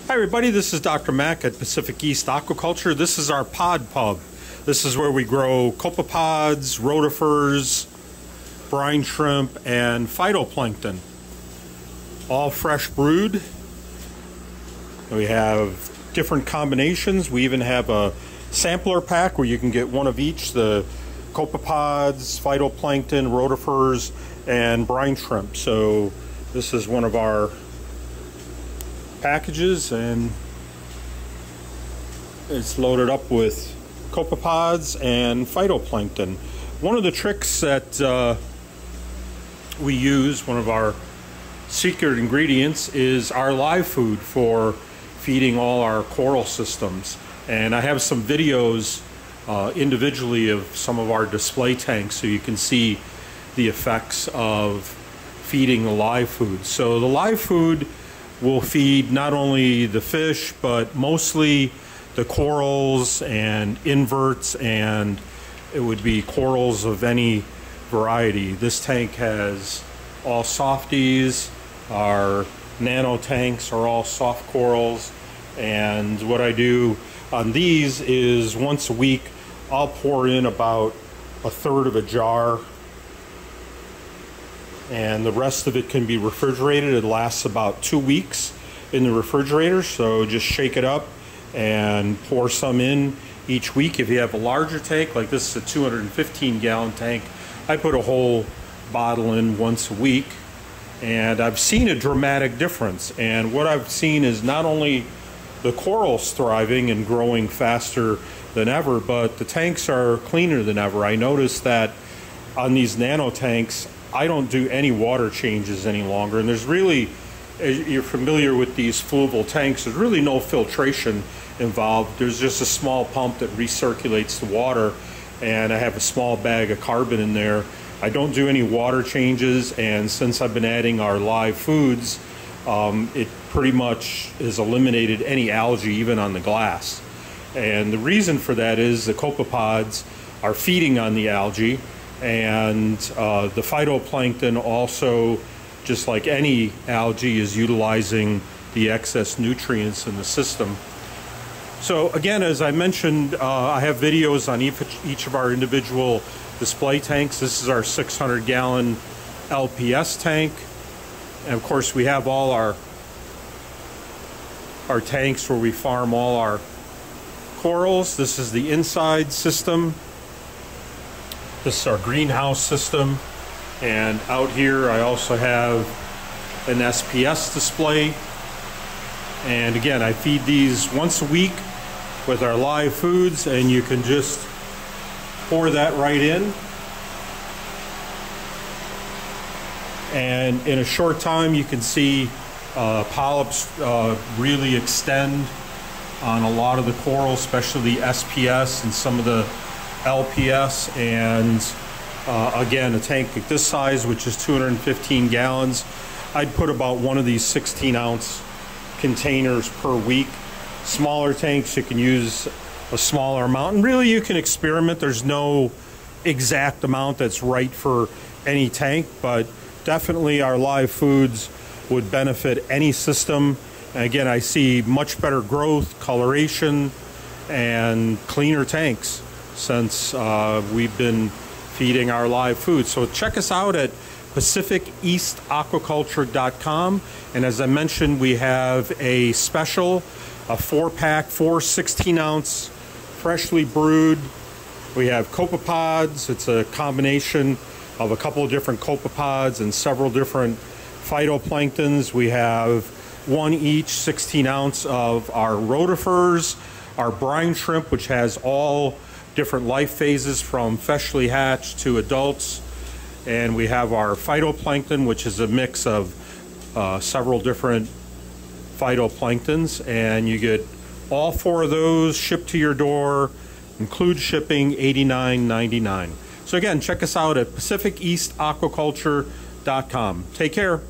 Hi everybody, this is Dr. Mack at Pacific East Aquaculture. This is our pod pub. This is where we grow copepods, rotifers, brine shrimp, and phytoplankton. All fresh brewed. We have different combinations. We even have a sampler pack where you can get one of each, the copepods, phytoplankton, rotifers, and brine shrimp. So this is one of our packages, and it's loaded up with copepods and phytoplankton. One of the tricks that we use, one of our secret ingredients, is our live food for feeding all our coral systems. And I have some videos individually of some of our display tanks so you can see the effects of feeding the live food. So the live food will feed not only the fish, but mostly the corals and inverts, and it would be corals of any variety. This tank has all softies. Our nano tanks are all soft corals. And what I do on these is once a week, I'll pour in about a third of a jar, and the rest of it can be refrigerated. It lasts about 2 weeks in the refrigerator, so just shake it up and pour some in each week. If you have a larger tank, like this is a 215-gallon tank, I put a whole bottle in once a week, and I've seen a dramatic difference. And what I've seen is not only the corals thriving and growing faster than ever, but the tanks are cleaner than ever. I noticed that on these nano tanks, I don't do any water changes any longer, and there's really, as you're familiar with these fluval tanks, there's really no filtration involved. There's just a small pump that recirculates the water, and I have a small bag of carbon in there. I don't do any water changes, and since I've been adding our live foods, it pretty much has eliminated any algae even on the glass. And the reason for that is the copepods are feeding on the algae, and the phytoplankton also, just like any algae, is utilizing the excess nutrients in the system. So again, as I mentioned, I have videos on each of our individual display tanks. This is our 600-gallon LPS tank. And of course, we have all our tanks where we farm all our corals. This is the inside system. This is our greenhouse system. And out here I also have an SPS display. And again, I feed these once a week with our live foods, and you can just pour that right in. And in a short time you can see polyps really extend on a lot of the coral, especially the SPS and some of the LPS. And again, a tank like this size, which is 215 gallons, I'd put about one of these 16-ounce containers per week. Smaller tanks, you can use a smaller amount, and really you can experiment. There's no exact amount that's right for any tank, but definitely our live foods would benefit any system. And again, I see much better growth, coloration, and cleaner tanks since we've been feeding our live food. So check us out at PacificEastAquaculture.com. And as I mentioned, we have a special, a 4-pack, 4 16-ounce freshly brewed. We have copepods. It's a combination of a couple of different copepods and several different phytoplanktons. We have one each 16-ounce of our rotifers, our brine shrimp, which has all different life phases from freshly hatched to adults, and we have our phytoplankton, which is a mix of several different phytoplanktons, and you get all 4 of those shipped to your door, include shipping, $89.99. So again, check us out at PacificEastAquaculture.com. Take care.